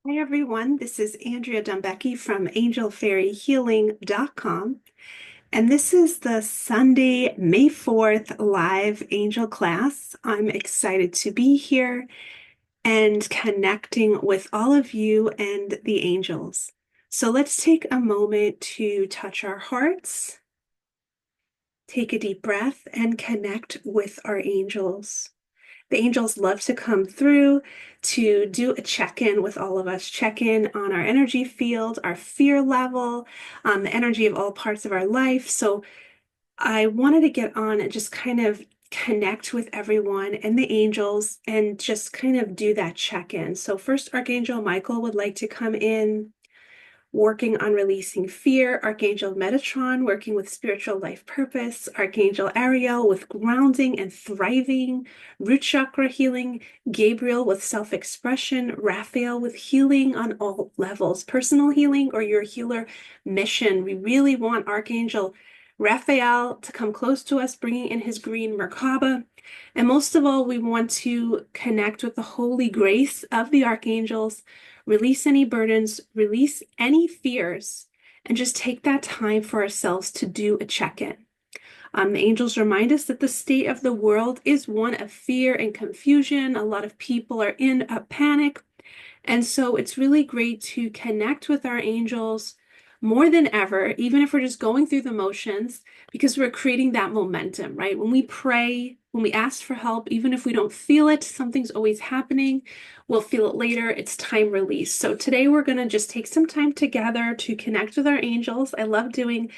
Hi everyone, this is Andrea Dumbecki from angelfairyhealing.com, and this is the Sunday, May 4th live angel class. I'm excited to be here and connecting with all of you and the angels. So let's take a moment to touch our hearts, take a deep breath, and connect with our angels. The angels love to come through to do a check-in with all of us, check in on our energy field, our fear level, the energy of all parts of our life. So I wanted to get on and just kind of connect with everyone and the angels and just kind of do that check-in. So first, Archangel Michael would like to come in, working on releasing fear, Archangel Metatron, working with spiritual life purpose, Archangel Ariel with grounding and thriving, root chakra healing, Gabriel with self-expression, Raphael with healing on all levels, personal healing or your healer mission. We really want Archangel Raphael to come close to us, bringing in his green Merkaba. And most of all, we want to connect with the holy grace of the archangels, release any burdens, release any fears, and just take that time for ourselves to do a check-in. The angels remind us that the state of the world is one of fear and confusion. A lot of people are in a panic. And so it's really great to connect with our angels more than ever, even if we're just going through the motions, because we're creating that momentum, right? When we pray, when we ask for help, even if we don't feel it, something's always happening. We'll feel it later. It's time release. So today we're going to just take some time together to connect with our angels. I love doing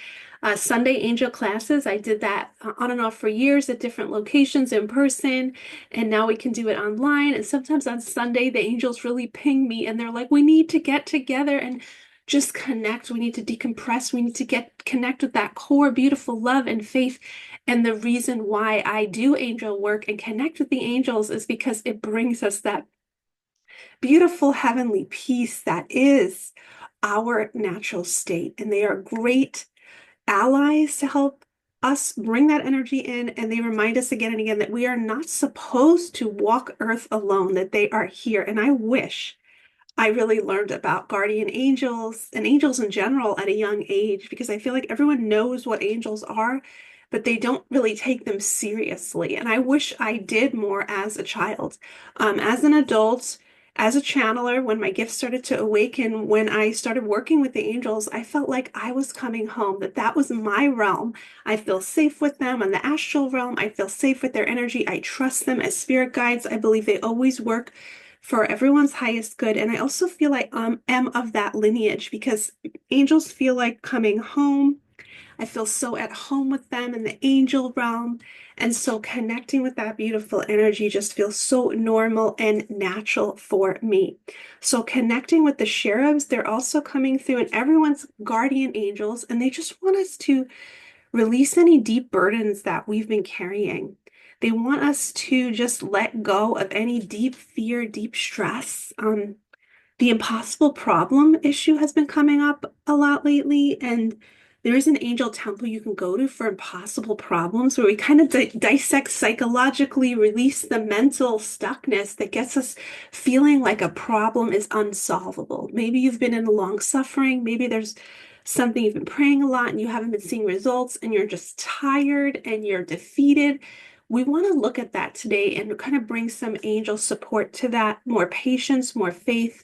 Sunday angel classes. I did that on and off for years at different locations in person, and now we can do it online. And sometimes on Sunday, the angels really ping me and they're like, we need to get together and just connect. We need to decompress. We need to connect with that core, beautiful love and faith. And the reason why I do angel work and connect with the angels is because it brings us that beautiful heavenly peace that is our natural state. And they are great allies to help us bring that energy in. And they remind us again and again that we are not supposed to walk earth alone, that they are here. And I wish I really learned about guardian angels and angels in general at a young age, because I feel like everyone knows what angels are, but they don't really take them seriously. And I wish I did more as a child. As an adult, as a channeler, when my gifts started to awaken, when I started working with the angels, I felt like I was coming home, that that was my realm. I feel safe with them. On the astral realm, I feel safe with their energy. I trust them as spirit guides. I believe they always work for everyone's highest good. And I also feel like I am of that lineage because angels feel like coming home. I feel so at home with them in the angel realm. And so connecting with that beautiful energy just feels so normal and natural for me. So connecting with the cherubs, they're also coming through, and everyone's guardian angels, and they just want us to release any deep burdens that we've been carrying. They want us to just let go of any deep fear, deep stress. The impossible problem issue has been coming up a lot lately, and there is an angel temple you can go to for impossible problems where we kind of dissect psychologically, release the mental stuckness that gets us feeling like a problem is unsolvable. Maybe you've been in a long suffering, maybe there's something you've been praying a lot and you haven't been seeing results and you're just tired and you're defeated. We want to look at that today and kind of bring some angel support to that, more patience, more faith,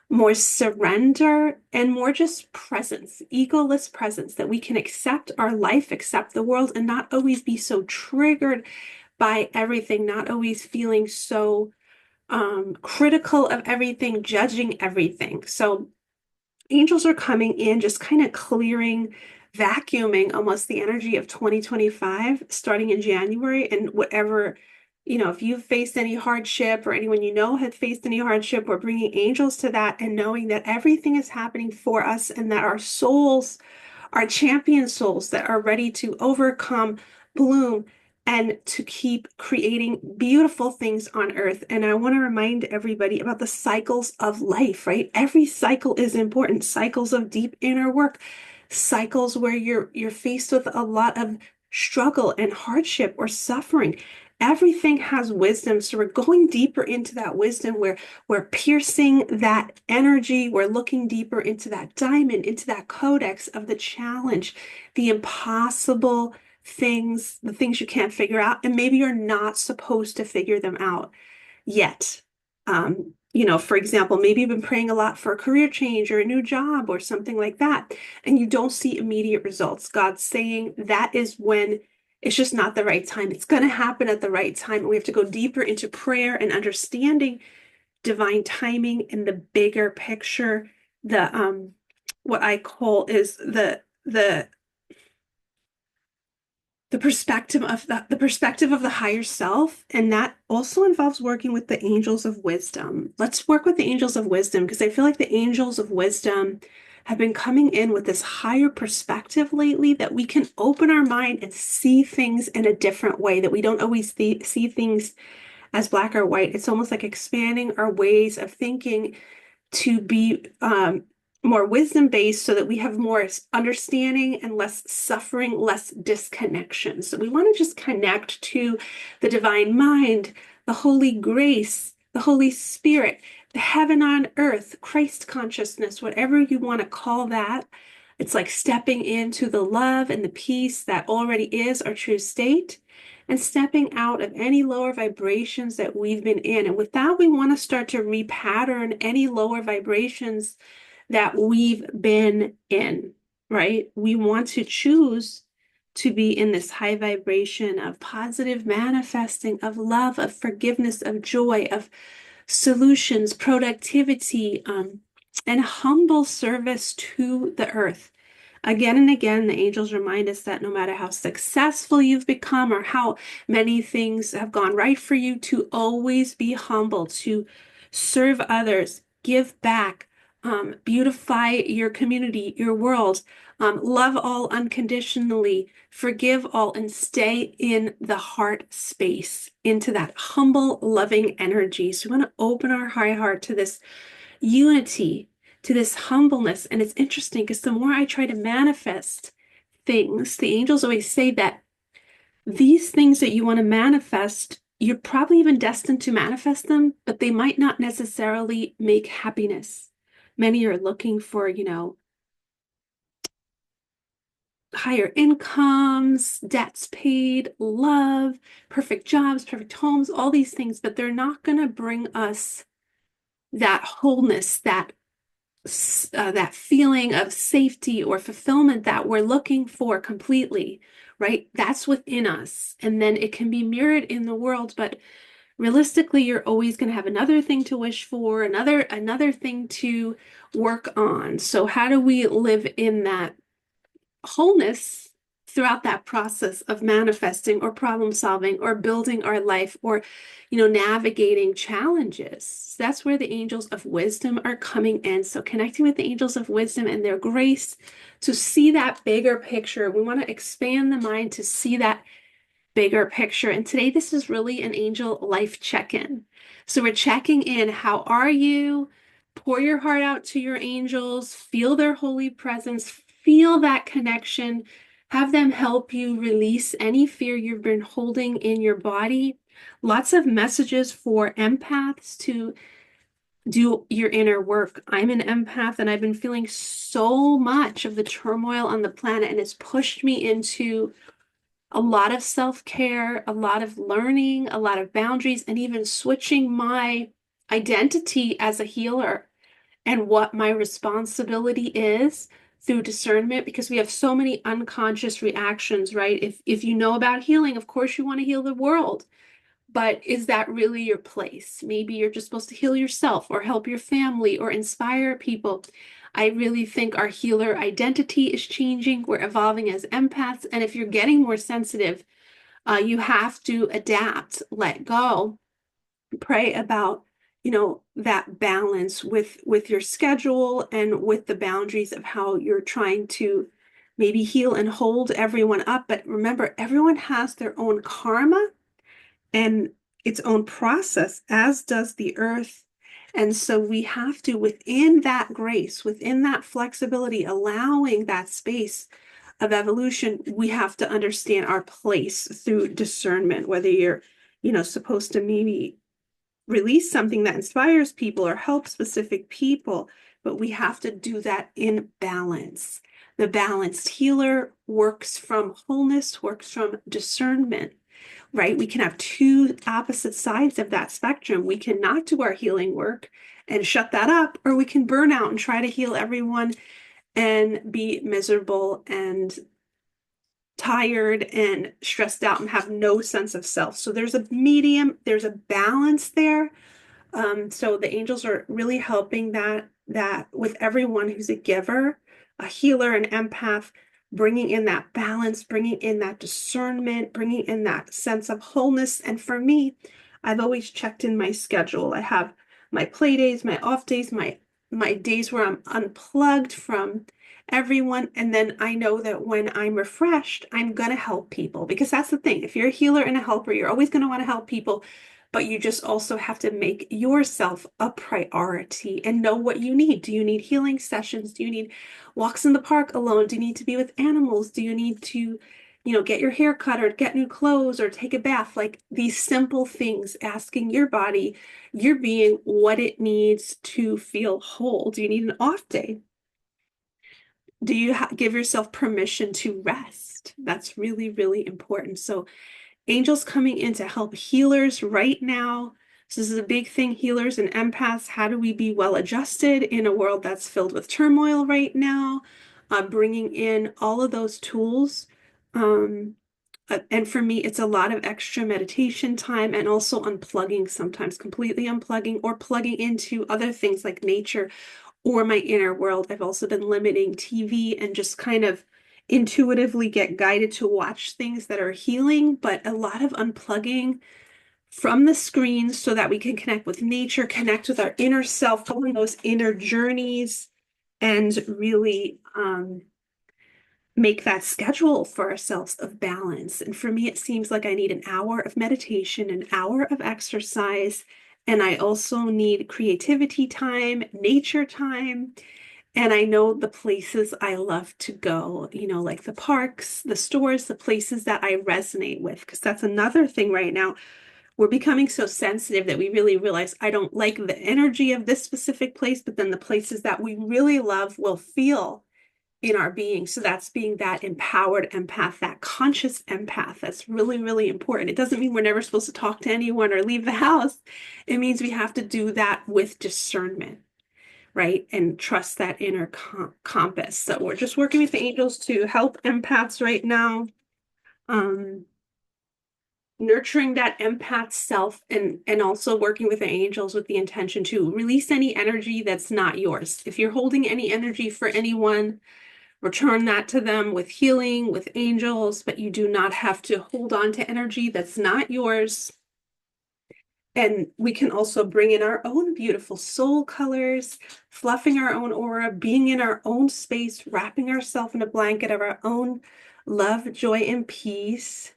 more surrender, and more just presence, egoless presence, that we can accept our life, accept the world, and not always be so triggered by everything, not always feeling so critical of everything, judging everything. So angels are coming in, just kind of clearing, vacuuming almost the energy of 2025, starting in January, and whatever, if you've faced any hardship or anyone you know had faced any hardship, we're bringing angels to that and knowing that everything is happening for us and that our souls are champion souls that are ready to overcome, bloom, and to keep creating beautiful things on earth. And I want to remind everybody about the cycles of life, right? Every cycle is important. Cycles of deep inner work, cycles where you're faced with a lot of struggle and hardship or suffering. everything has wisdom. So we're going deeper into that wisdom. We're piercing that energy. We're looking deeper into that diamond, into that codex of the challenge, the impossible things, the things you can't figure out. And maybe you're not supposed to figure them out yet. For example, maybe you've been praying a lot for a career change or a new job or something like that, and you don't see immediate results. God's saying that is when it's just not the right time. It's going to happen at the right time. And we have to go deeper into prayer and understanding divine timing and the bigger picture. The what I call is the perspective of the higher self, and that also involves working with the angels of wisdom. Let's work with the angels of wisdom, because I feel like the angels of wisdom have been coming in with this higher perspective lately, that we can open our mind and see things in a different way, that we don't always see things as black or white. It's almost like expanding our ways of thinking to be more wisdom based, so that we have more understanding and less suffering, less disconnection. So we want to just connect to the divine mind, the holy grace, the Holy Spirit, the heaven on earth, Christ consciousness, whatever you want to call that. It's like stepping into the love and the peace that already is our true state, and stepping out of any lower vibrations that we've been in. And with that, we want to start to repattern any lower vibrations that we've been in, right? We want to choose to be in this high vibration of positive manifesting, of love, of forgiveness, of joy, of solutions, productivity, and humble service to the earth. Again and again, the angels remind us that no matter how successful you've become or how many things have gone right for you, to always be humble, to serve others, give back, beautify your community, your world, love all unconditionally, forgive all, and stay in the heart space, into that humble, loving energy. So we want to open our high heart to this unity, to this humbleness. And it's interesting because the more I try to manifest things, the angels always say that these things that you want to manifest, you're probably even destined to manifest them, but they might not necessarily make happiness. Many are looking for, higher incomes, debts paid, love, perfect jobs, perfect homes, all these things, but they're not going to bring us that wholeness, that feeling of safety or fulfillment that we're looking for completely, right? That's within us. And then it can be mirrored in the world, but realistically, you're always going to have another thing to wish for, another thing to work on. So how do we live in that wholeness throughout that process of manifesting or problem solving or building our life, or navigating challenges? That's where the angels of wisdom are coming in. So connecting with the angels of wisdom and their grace to see that bigger picture. We want to expand the mind to see that bigger picture. And today, this is really an angel life check-in. So we're checking in. How are you? Pour your heart out to your angels. Feel their holy presence. Feel that connection. Have them help you release any fear you've been holding in your body. Lots of messages for empaths to do your inner work. I'm an empath, and I've been feeling so much of the turmoil on the planet, and it's pushed me into a lot of self-care, a lot of learning, a lot of boundaries, and even switching my identity as a healer and what my responsibility is through discernment, because we have so many unconscious reactions, right? If you know about healing, of course you want to heal the world, but is that really your place? Maybe you're just supposed to heal yourself or help your family or inspire people. I really think our healer identity is changing. We're evolving as empaths. And if you're getting more sensitive, you have to adapt, let go, pray about, that balance with your schedule and with the boundaries of how you're trying to maybe heal and hold everyone up. But remember, everyone has their own karma and its own process, as does the earth. And so we have to, within that grace, within that flexibility, allowing that space of evolution, we have to understand our place through discernment, whether you're supposed to maybe release something that inspires people or help specific people, but we have to do that in balance. The balanced healer works from wholeness, works from discernment, right? We can have two opposite sides of that spectrum. We can not do our healing work and shut that up, or we can burn out and try to heal everyone and be miserable and tired and stressed out and have no sense of self. So there's a medium, there's a balance there. So the angels are really helping that with everyone who's a giver, a healer, an empath, bringing in that balance, bringing in that discernment, bringing in that sense of wholeness. And for me, I've always checked in my schedule. I have my play days, my off days, my days where I'm unplugged from everyone. And then I know that when I'm refreshed, I'm going to help people, because that's the thing. If you're a healer and a helper, you're always going to want to help people, but you just also have to make yourself a priority and know what you need. Do you need healing sessions? Do you need walks in the park alone? Do you need to be with animals? Do you need to, get your hair cut or get new clothes or take a bath? Like these simple things, asking your body, your being, what it needs to feel whole. Do you need an off day? Do you give yourself permission to rest? That's really, really important. So angels coming in to help healers right now. So this is a big thing, healers and empaths. How do we be well adjusted in a world that's filled with turmoil right now? Bringing in all of those tools. And for me, it's a lot of extra meditation time and also unplugging, sometimes completely unplugging or plugging into other things like nature or my inner world. I've also been limiting TV and just kind of intuitively get guided to watch things that are healing, but a lot of unplugging from the screens so that we can connect with nature, connect with our inner self, go on those inner journeys, and really make that schedule for ourselves of balance. And for me, it seems like I need an hour of meditation, an hour of exercise, and I also need creativity time, nature time. And I know the places I love to go, like the parks, the stores, the places that I resonate with, because that's another thing right now. We're becoming so sensitive that we really realize I don't like the energy of this specific place, but then the places that we really love will feel in our being. So that's being that empowered empath, that conscious empath. That's really, really important. It doesn't mean we're never supposed to talk to anyone or leave the house. It means we have to do that with discernment, right? And trust that inner compass. So we're just working with the angels to help empaths right now. Nurturing that empath self and also working with the angels with the intention to release any energy that's not yours. If you're holding any energy for anyone, return that to them with healing, with angels, but you do not have to hold on to energy that's not yours. And we can also bring in our own beautiful soul colors, fluffing our own aura, being in our own space, wrapping ourselves in a blanket of our own love, joy, and peace.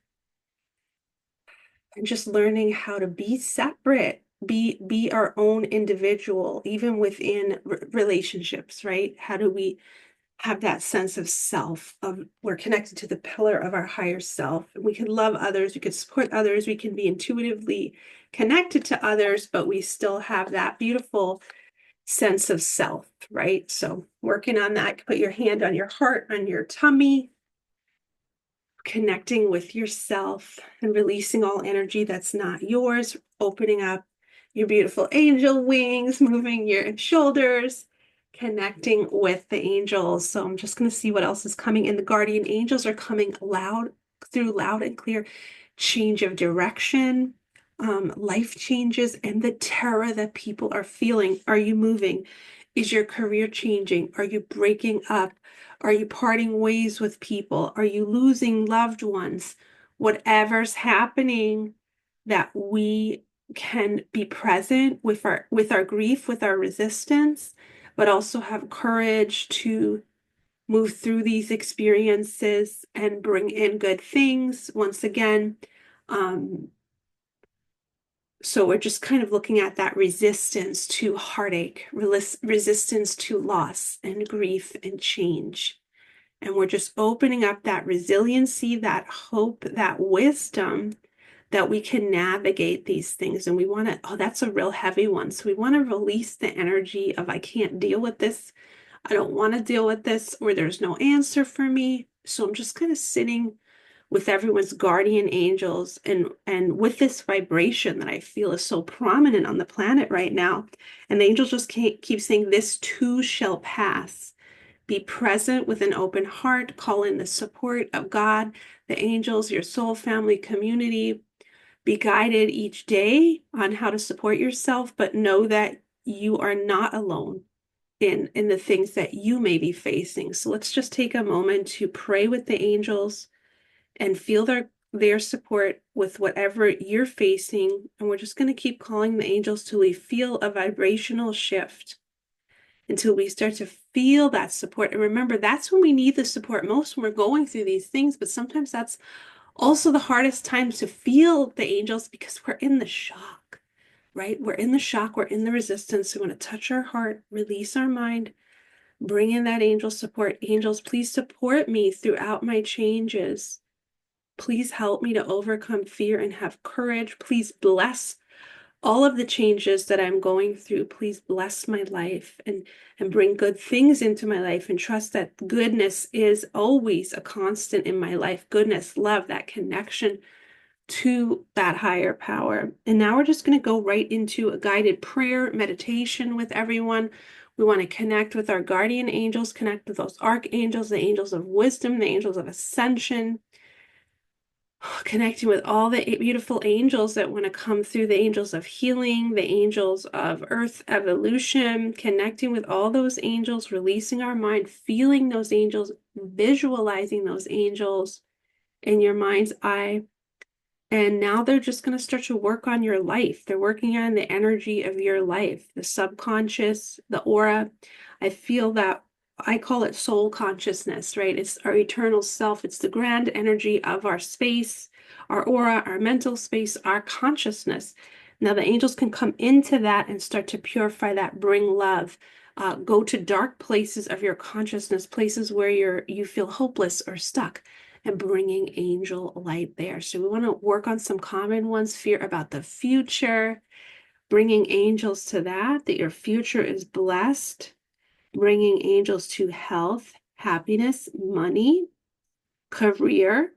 And just learning how to be separate, be our own individual, even within relationships, right? How do we have that sense of self, of we're connected to the pillar of our higher self? We can love others, we can support others, we can be intuitively connected to others, but we still have that beautiful sense of self, right? So working on that, put your hand on your heart, on your tummy, connecting with yourself and releasing all energy that's not yours, opening up your beautiful angel wings, moving your shoulders, connecting with the angels. So I'm just going to see what else is coming in. The guardian angels are coming loud and clear. Change of direction, life changes, and the terror that people are feeling. Are you moving? Is your career changing? Are you breaking up? Are you parting ways with people? Are you losing loved ones? Whatever's happening, that we can be present with our grief, with our resistance, but also have courage to move through these experiences and bring in good things. Once again, so we're just kind of looking at that resistance to heartache, resistance to loss and grief and change. And we're just opening up that resiliency, that hope, that wisdom that we can navigate these things. And we want to, oh, that's a real heavy one. So we want to release the energy of, I can't deal with this. I don't want to deal with this, or there's no answer for me. So I'm just kind of sitting with everyone's guardian angels and with this vibration that I feel is so prominent on the planet right now. And the angels just keep saying, this too shall pass. Be present with an open heart. Call in the support of God, the angels, your soul family community. Be guided each day on how to support yourself, but know that you are not alone in the things that you may be facing. So let's just take a moment to pray with the angels and feel their support with whatever you're facing. And we're just going to keep calling the angels till we feel a vibrational shift, until we start to feel that support. And remember, that's when we need the support most, when we're going through these things. But sometimes that's also the hardest times to feel the angels, because we're in the shock, right? We're in the shock, we're in the resistance. We want to touch our heart, release our mind, bring in that angel support. Angels, please support me throughout my changes. Please help me to overcome fear and have courage. Please bless all of the changes that I'm going through. Please bless my life and bring good things into my life, and trust that goodness is always a constant in my life. Goodness, love, that connection to that higher power. And now we're just going to go right into a guided prayer meditation with everyone. We want to connect with our guardian angels, connect with those archangels, the angels of wisdom, the angels of ascension, connecting with all the beautiful angels that want to come through, the angels of healing, the angels of earth evolution, connecting with all those angels, releasing our mind, feeling those angels, visualizing those angels in your mind's eye. And now they're just going to start to work on your life. They're working on the energy of your life, the subconscious, the aura. I feel that, I call it soul consciousness, right? It's our eternal self. It's the grand energy of our space, our aura, our mental space, our consciousness. Now the angels can come into that and start to purify that, bring love, go to dark places of your consciousness, places where you feel hopeless or stuck, and bringing angel light there. So we want to work on some common ones: fear about the future, bringing angels to that your future is blessed, bringing angels to health, happiness, money, career,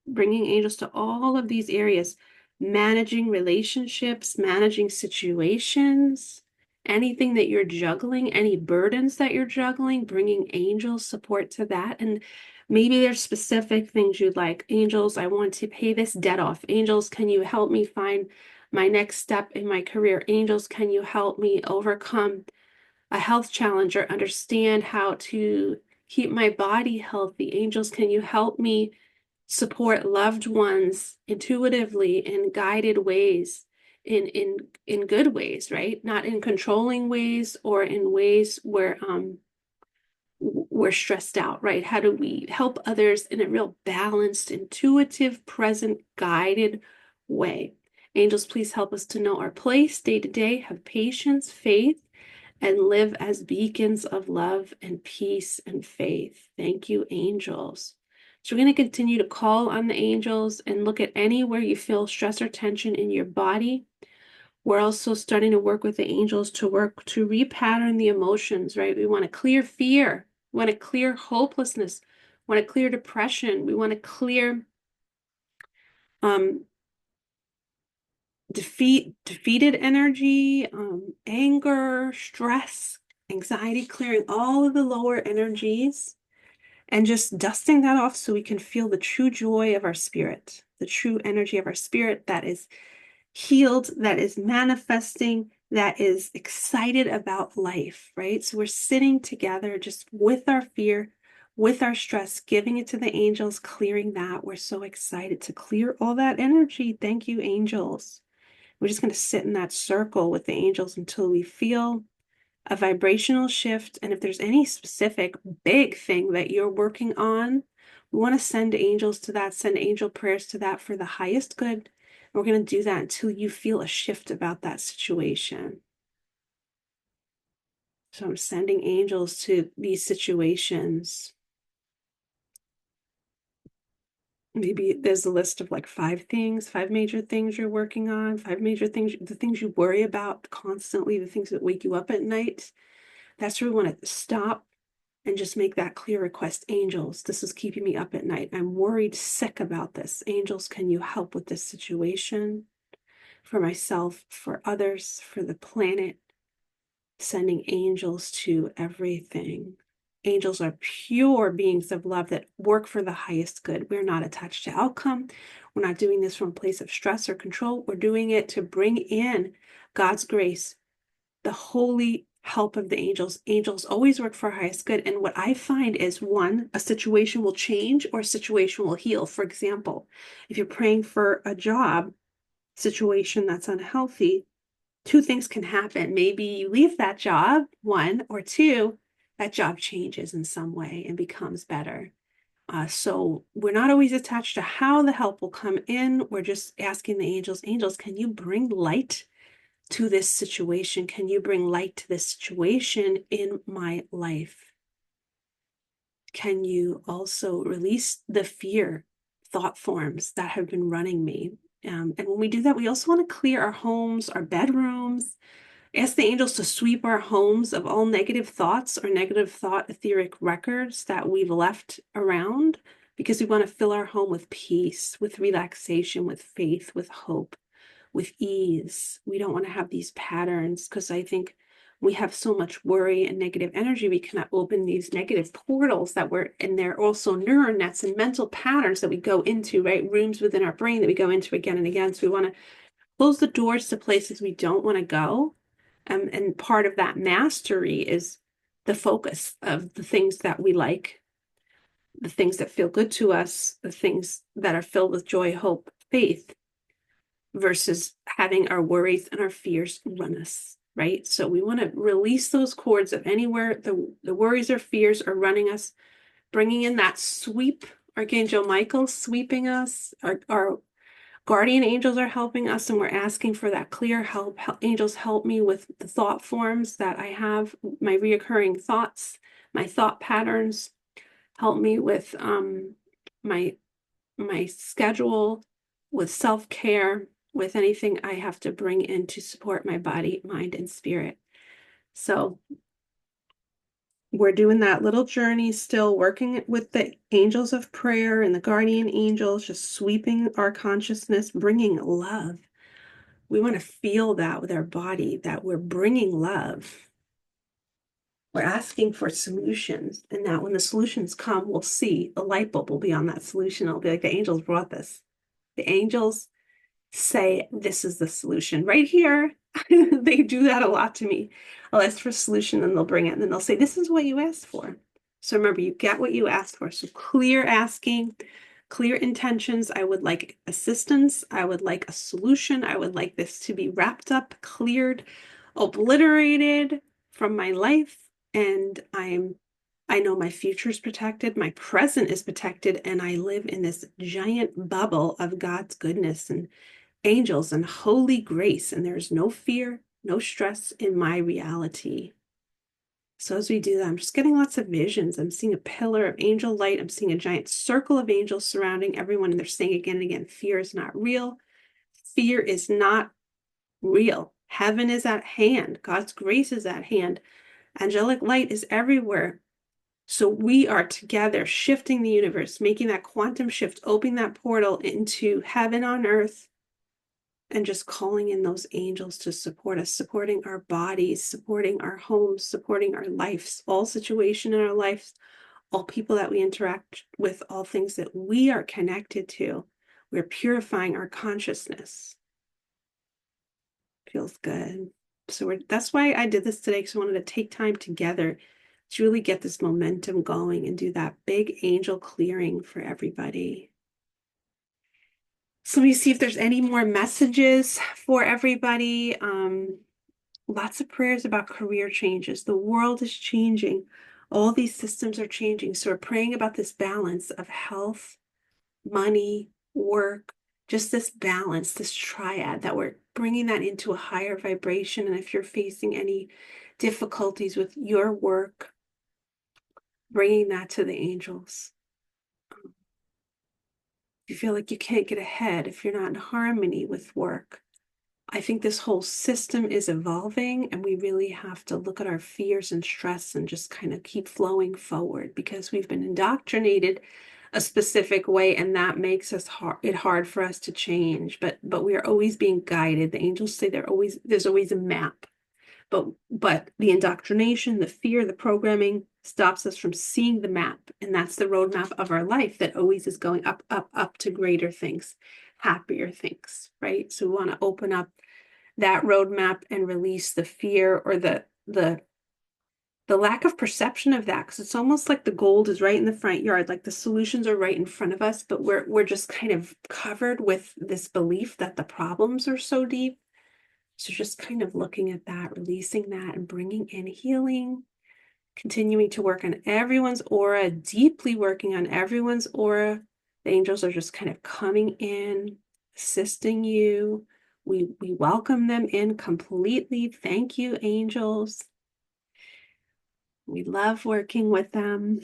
bringing angels to all of these areas, managing relationships, managing situations, anything that you're juggling, any burdens that you're juggling, bringing angel support to that. And maybe there's specific things you'd like. Angels, I want to pay this debt off. Angels, can you help me find my next step in my career? Angels, can you help me overcome a health challenge or understand how to keep my body healthy? Angels, can you help me support loved ones intuitively in guided ways, in good ways, right? Not in controlling ways or in ways where we're stressed out, right? How do we help others in a real balanced, intuitive, present, guided way? Angels, please help us to know our place day to day, have patience, faith, and live as beacons of love and peace and faith. Thank you, angels. So we're going to continue to call on the angels and look at anywhere you feel stress or tension in your body. We're also starting to work with the angels to work to repattern the emotions, right? We want to clear fear. We want to clear hopelessness. We want to clear depression. We want to clear defeated energy, anger, stress, anxiety, clearing all of the lower energies and just dusting that off so we can feel the true joy of our spirit, the true energy of our spirit that is healed, that is manifesting, that is excited about life, right? So we're sitting together just with our fear, with our stress, giving it to the angels, clearing that. We're so excited to clear all that energy. Thank you, angels. We're just going to sit in that circle with the angels until we feel a vibrational shift. And if there's any specific big thing that you're working on, we want to send angels to that, send angel prayers to that for the highest good. And we're going to do that until you feel a shift about that situation. So I'm sending angels to these situations. Maybe there's a list of like 5 things, 5 major things you're working on, 5 major things, the things you worry about constantly, the things that wake you up at night. That's where we want to stop and just make that clear request. Angels, this is keeping me up at night. I'm worried sick about this. Angels, can you help with this situation for myself, for others, for the planet? Sending angels to everything. Angels are pure beings of love that work for the highest good. We're not attached to outcome. We're not doing this from a place of stress or control. We're doing it to bring in God's grace, the holy help of the angels. Angels always work for our highest good. And what I find is, one, a situation will change or a situation will heal. For example, if you're praying for a job situation that's unhealthy, 2 things can happen. Maybe you leave that job, 1, or 2, that job changes in some way and becomes better. So we're not always attached to how the help will come in. We're just asking the angels, angels, can you bring light to this situation? Can you bring light to this situation in my life? Can you also release the fear thought forms that have been running me? And when we do that, we also want to clear our homes, our bedrooms. Ask the angels to sweep our homes of all negative thoughts or negative thought etheric records that we've left around, because we want to fill our home with peace, with relaxation, with faith, with hope, with ease. We don't want to have these patterns, because I think we have so much worry and negative energy. We cannot open these negative portals that we're, and they're also neuron nets and mental patterns that we go into, right? Rooms within our brain that we go into again and again. So we want to close the doors to places we don't want to go. And part of that mastery is the focus of the things that we like, the things that feel good to us, the things that are filled with joy, hope, faith, versus having our worries and our fears run us, right? So we want to release those cords of anywhere the worries or fears are running us, bringing in that sweep, Archangel Michael sweeping us, our guardian angels are helping us, and we're asking for that clear help. Angels, help me with the thought forms that I have, my reoccurring thoughts, my thought patterns. Help me with my schedule, with self-care, with anything I have to bring in to support my body, mind, and spirit. So we're doing that little journey, still working with the angels of prayer and the guardian angels, just sweeping our consciousness, bringing love. We want to feel that with our body, that we're bringing love. We're asking for solutions, and that when the solutions come, we'll see the light bulb will be on that solution. It'll be like, the angels brought this. The angels say, this is the solution right here. They do that a lot to me. I'll ask for a solution, and they'll bring it, and then they'll say, this is what you asked for. So remember, you get what you asked for. So clear asking, clear intentions. I would like assistance. I would like a solution. I would like this to be wrapped up, cleared, obliterated from my life. And I know my future is protected, my present is protected, and I live in this giant bubble of God's goodness and angels and holy grace, and there's no fear, no stress in my reality. So as we do that, I'm just getting lots of visions. I'm seeing a pillar of angel light. I'm seeing a giant circle of angels surrounding everyone, and they're saying again and again, fear is not real. Fear is not real. Heaven is at hand. God's grace is at hand. Angelic light is everywhere. So we are together shifting the universe, making that quantum shift, opening that portal into heaven on earth, and just calling in those angels to support us, supporting our bodies, supporting our homes, supporting our lives, all situation in our lives, all people that we interact with, all things that we are connected to. We're purifying our consciousness. Feels good. So that's why I did this today, because I wanted to take time together to really get this momentum going and do that big angel clearing for everybody. So let me see if there's any more messages for everybody. Lots of prayers about career changes. The world is changing. All these systems are changing. So we're praying about this balance of health, money, work, just this balance, this triad, that we're bringing that into a higher vibration. And if you're facing any difficulties with your work, bringing that to the angels. if you feel like you can't get ahead, if you're not in harmony with work. I think this whole system is evolving, and we really have to look at our fears and stress and just kind of keep flowing forward, because we've been indoctrinated a specific way, and that makes it hard for us to change. But we are always being guided. The angels say there's always a map. But the indoctrination, the fear, the programming stops us from seeing the map. And that's the roadmap of our life that always is going up, up, up to greater things, happier things, right? So we want to open up that roadmap and release the fear or the lack of perception of that, because it's almost like the gold is right in the front yard, like the solutions are right in front of us, but we're just kind of covered with this belief that the problems are so deep. So just kind of looking at that, releasing that, and bringing in healing, continuing to work on everyone's aura, deeply working on everyone's aura. The angels are just kind of coming in, assisting you. We welcome them in completely. Thank you, angels. We love working with them.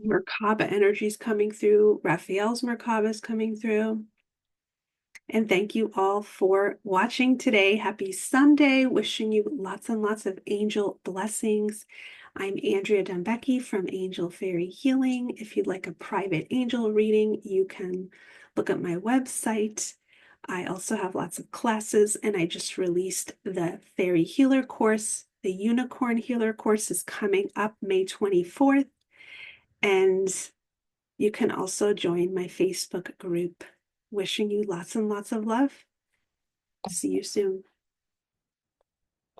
Merkaba energy is coming through. Raphael's Merkaba is coming through. And thank you all for watching today. Happy Sunday. Wishing you lots and lots of angel blessings. I'm Andrea Dembecki from Angel Fairy Healing. If you'd like a private angel reading, you can look at my website. I also have lots of classes, and I just released the Fairy Healer course. The Unicorn Healer course is coming up May 24th. And you can also join my Facebook group. Wishing you lots and lots of love. See you soon.